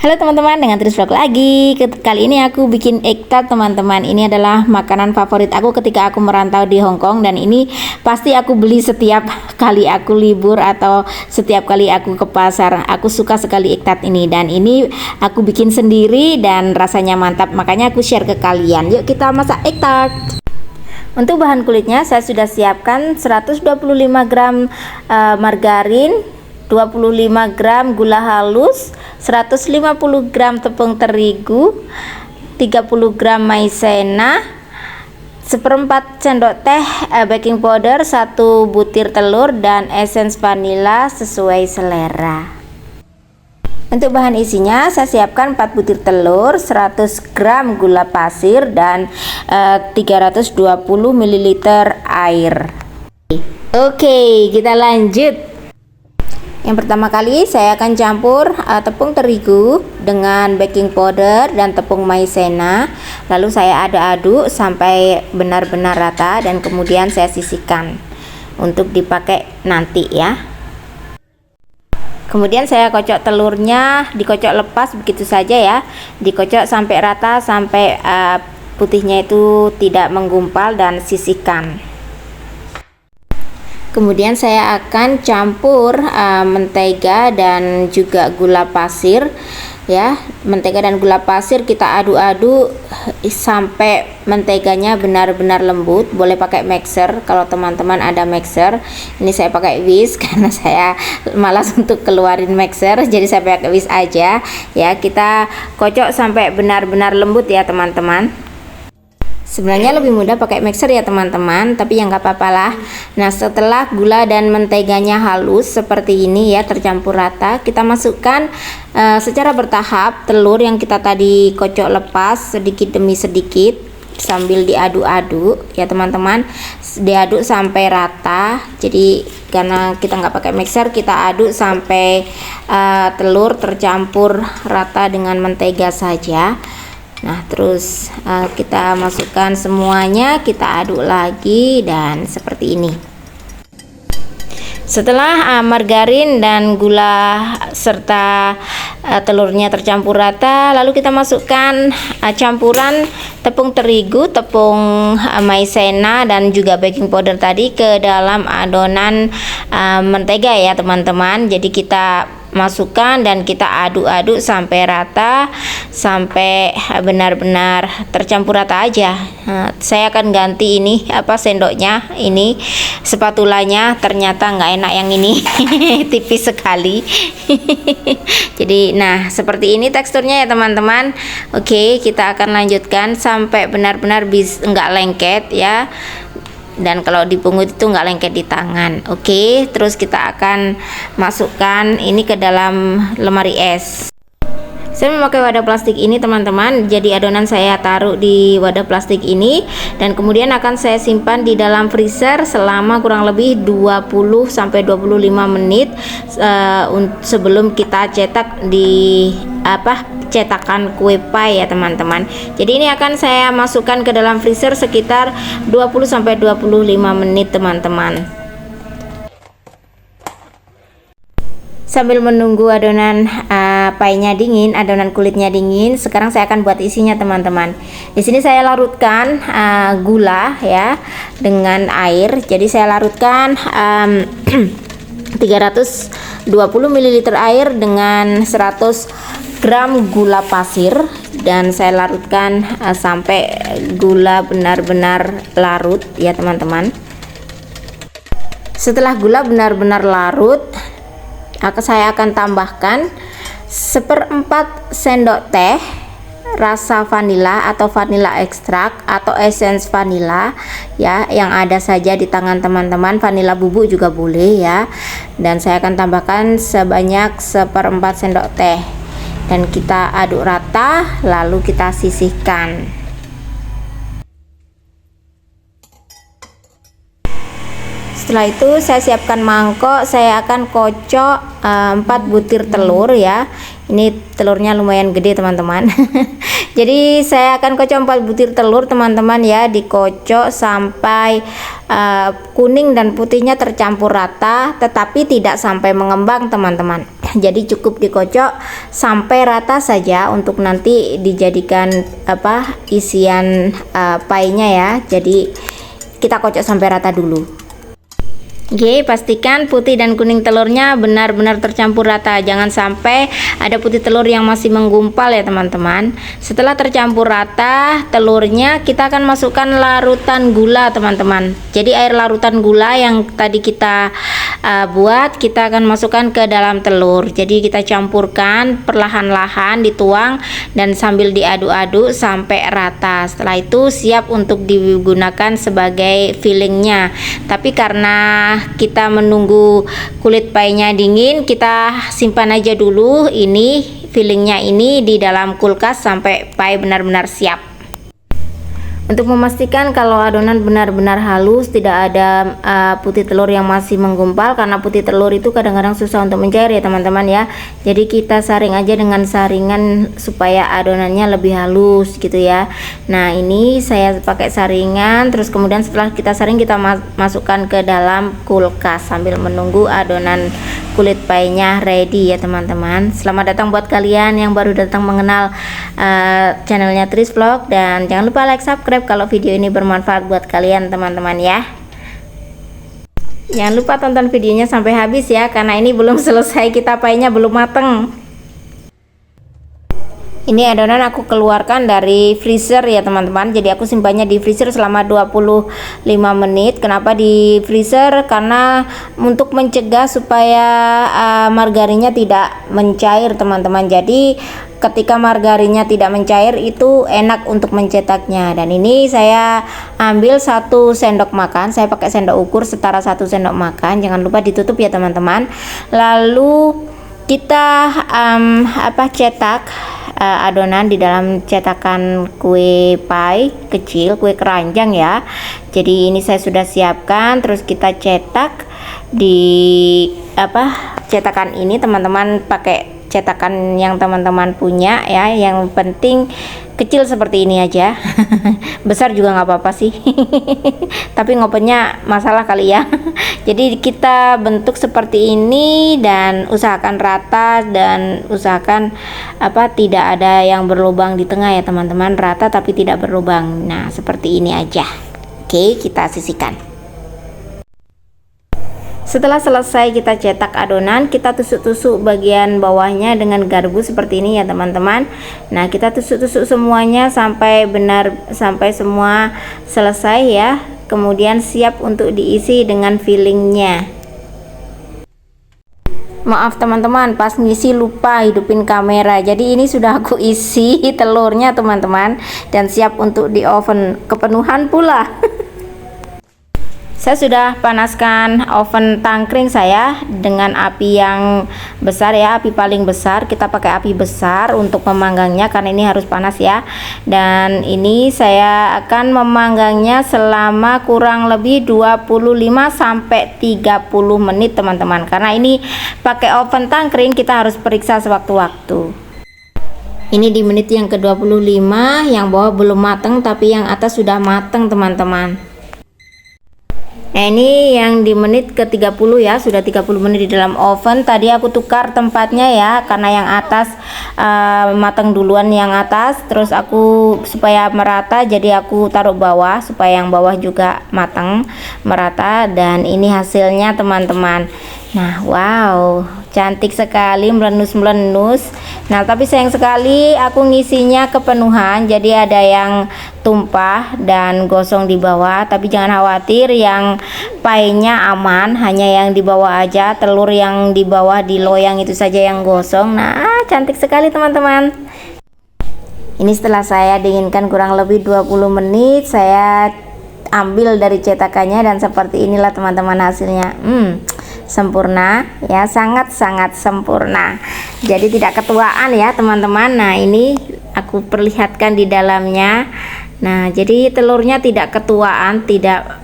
Halo teman-teman, dengan Tris Vlog lagi. Kali ini aku bikin egg tart teman-teman. Ini adalah makanan favorit aku ketika aku merantau di Hong Kong, dan ini pasti aku beli setiap kali aku libur atau setiap kali aku ke pasar. Aku suka sekali egg tart ini, dan ini aku bikin sendiri dan rasanya mantap. Makanya aku share ke kalian. Yuk kita masak egg tart. Untuk bahan kulitnya saya sudah siapkan 125 gram margarin, 25 gram gula halus, 150 gram tepung terigu, 30 gram maizena, seperempat sendok teh baking powder, 1 butir telur, dan esens vanila sesuai selera. Untuk bahan isinya saya siapkan 4 butir telur, 100 gram gula pasir, dan 320 ml air. Oke, kita lanjut. Yang pertama kali saya akan campur tepung terigu dengan baking powder dan tepung maizena, lalu saya aduk-aduk sampai benar-benar rata, dan kemudian saya sisihkan untuk dipakai nanti ya. Kemudian saya kocok telurnya, dikocok lepas begitu saja ya, dikocok sampai rata, sampai putihnya itu tidak menggumpal, dan sisihkan. Kemudian saya akan campur mentega dan juga gula pasir ya. Mentega dan gula pasir kita aduk-aduk sampai menteganya benar-benar lembut. Boleh pakai mixer kalau teman-teman ada mixer. Ini saya pakai whisk karena saya malas untuk keluarin mixer, jadi saya pakai whisk aja ya. Kita kocok sampai benar-benar lembut ya teman-teman. Sebenarnya lebih mudah pakai mixer ya teman-teman, tapi ya nggak apa-apa lah. Nah, setelah gula dan menteganya halus seperti ini ya, tercampur rata, kita masukkan secara bertahap telur yang kita tadi kocok lepas sedikit demi sedikit sambil diaduk-aduk ya teman-teman. Diaduk sampai rata. Jadi karena kita nggak pakai mixer, kita aduk sampai telur tercampur rata dengan mentega saja. Nah, terus kita masukkan semuanya, kita aduk lagi, dan seperti ini. Setelah margarin dan gula serta telurnya tercampur rata, lalu kita masukkan campuran tepung terigu, tepung maizena, dan juga baking powder tadi ke dalam adonan mentega ya teman-teman. Jadi kita masukkan dan kita aduk-aduk sampai rata, sampai benar-benar tercampur rata aja. Saya akan ganti ini sendoknya, ini spatulanya ternyata nggak enak yang ini tipis sekali. Jadi nah seperti ini teksturnya ya teman-teman. Oke, kita akan lanjutkan sampai benar-benar nggak lengket ya, dan kalau dipungut itu nggak lengket di tangan. Oke, terus kita akan masukkan ini ke dalam lemari es. Saya memakai wadah plastik ini teman-teman. Jadi adonan saya taruh di wadah plastik ini, dan kemudian akan saya simpan di dalam freezer selama kurang lebih 20 sampai 25 menit sebelum kita cetak di cetakan kue pie ya teman-teman. Jadi ini akan saya masukkan ke dalam freezer sekitar 20 sampai 25 menit teman-teman. Sambil menunggu adonan pie-nya dingin, adonan kulitnya dingin, sekarang saya akan buat isinya teman-teman. Di sini saya larutkan gula ya dengan air. Jadi saya larutkan 320 ml air dengan 100 gram gula pasir, dan saya larutkan sampai gula benar-benar larut ya teman-teman. Setelah gula benar-benar larut, saya akan tambahkan 1/4 sendok teh rasa vanila atau vanila ekstrak atau essence vanila ya, yang ada saja di tangan teman-teman. Vanila bubuk juga boleh ya. Dan saya akan tambahkan sebanyak 1/4 sendok teh, dan kita aduk rata, lalu kita sisihkan. Setelah itu saya siapkan mangkok, saya akan kocok 4 butir telur ya. Ini telurnya lumayan gede teman-teman. Jadi saya akan kocok 4 butir telur teman-teman ya, dikocok sampai kuning dan putihnya tercampur rata, tetapi tidak sampai mengembang teman-teman. Jadi cukup dikocok sampai rata saja untuk nanti dijadikan isian pie-nya ya. Jadi kita kocok sampai rata dulu. Oke, pastikan putih dan kuning telurnya benar-benar tercampur rata. Jangan sampai ada putih telur yang masih menggumpal ya teman-teman. Setelah tercampur rata telurnya, kita akan masukkan larutan gula teman-teman. Jadi air larutan gula yang tadi kita buat, kita akan masukkan ke dalam telur. Jadi kita campurkan perlahan-lahan, dituang dan sambil diaduk-aduk sampai rata. Setelah itu siap untuk digunakan sebagai fillingnya. Tapi karena kita menunggu kulit pie-nya dingin, kita simpan aja dulu ini fillingnya ini di dalam kulkas sampai pie benar-benar siap. Untuk memastikan kalau adonan benar-benar halus, tidak ada putih telur yang masih menggumpal, karena putih telur itu kadang-kadang susah untuk mencair ya teman-teman ya. Jadi kita saring aja dengan saringan supaya adonannya lebih halus gitu ya. Nah ini saya pakai saringan, terus kemudian setelah kita saring kita masukkan ke dalam kulkas sambil menunggu adonan kulit pie-nya ready ya teman-teman. Selamat datang buat kalian yang baru datang mengenal channelnya Tris Vlog, dan jangan lupa like, subscribe kalau video ini bermanfaat buat kalian teman-teman ya. Jangan lupa tonton videonya sampai habis ya, karena ini belum selesai, kita pie-nya belum mateng. Ini adonan aku keluarkan dari freezer ya teman-teman. Jadi aku simpannya di freezer selama 25 menit. Kenapa di freezer? Karena untuk mencegah supaya margarinnya tidak mencair teman-teman. Jadi ketika margarinnya tidak mencair itu enak untuk mencetaknya. Dan ini saya ambil 1 sendok makan. Saya pakai sendok ukur setara 1 sendok makan. Jangan lupa ditutup ya teman-teman. Lalu kita cetak adonan di dalam cetakan kue pie kecil, kue keranjang ya. Jadi ini saya sudah siapkan, terus kita cetak di cetakan ini. Teman-teman pakai cetakan yang teman-teman punya ya, yang penting kecil seperti ini aja. Besar juga nggak apa-apa sih. Tapi ngopenya masalah kali ya. Jadi kita bentuk seperti ini dan usahakan rata, dan usahakan tidak ada yang berlubang di tengah ya teman-teman. Rata tapi tidak berlubang. Nah seperti ini aja. Oke, kita sisihkan. Setelah selesai kita cetak adonan, kita tusuk-tusuk bagian bawahnya dengan garpu seperti ini ya teman-teman. Nah kita tusuk-tusuk semuanya sampai semua selesai ya. Kemudian siap untuk diisi dengan fillingnya. Maaf teman-teman, pas ngisi lupa hidupin kamera. Jadi ini sudah aku isi telurnya teman-teman, dan siap untuk di oven kepenuhan pula. Saya sudah panaskan oven tangkring saya dengan api yang besar ya, api paling besar. Kita pakai api besar untuk memanggangnya karena ini harus panas ya. Dan ini saya akan memanggangnya selama kurang lebih 25 sampai 30 menit teman-teman. Karena ini pakai oven tangkring, kita harus periksa sewaktu-waktu. Ini di menit yang ke-25, yang bawah belum matang tapi yang atas sudah matang teman-teman. Nah ini yang di menit ke-30 ya, sudah 30 menit di dalam oven. Tadi aku tukar tempatnya ya, karena yang atas matang duluan yang atas, terus aku supaya merata jadi aku taruh bawah supaya yang bawah juga matang merata. Dan ini hasilnya teman-teman. Nah wow, cantik sekali, melenus-melenus. Nah tapi sayang sekali aku ngisinya kepenuhan, jadi ada yang tumpah dan gosong di bawah. Tapi jangan khawatir, yang pie-nya aman, hanya yang di bawah aja, telur yang di bawah di loyang itu saja yang gosong. Nah cantik sekali teman-teman. Ini setelah saya dinginkan kurang lebih 20 menit, saya ambil dari cetakannya dan seperti inilah teman-teman hasilnya. Sempurna ya, sangat-sangat sempurna. Jadi tidak ketuaan ya teman-teman. Nah ini aku perlihatkan di dalamnya. Nah jadi telurnya tidak ketuaan, tidak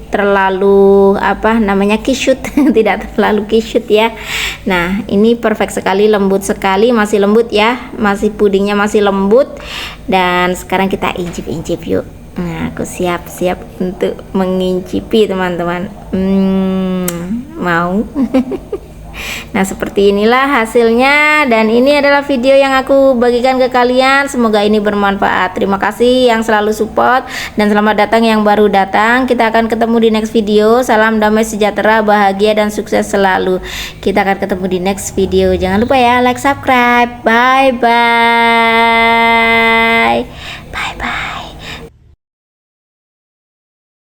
terlalu kisyut. Tidak terlalu kisyut ya. Nah ini perfect sekali, lembut sekali, masih lembut ya, masih pudingnya masih lembut. Dan sekarang kita incip-incip yuk. Nah aku siap-siap untuk mengincipi teman-teman. Mau? Nah, seperti inilah hasilnya, dan ini adalah video yang aku bagikan ke kalian. Semoga ini bermanfaat. Terima kasih yang selalu support, dan selamat datang yang baru datang. Kita akan ketemu di next video. Salam damai sejahtera, bahagia dan sukses selalu. Kita akan ketemu di next video. Jangan lupa ya, like, subscribe. Bye bye.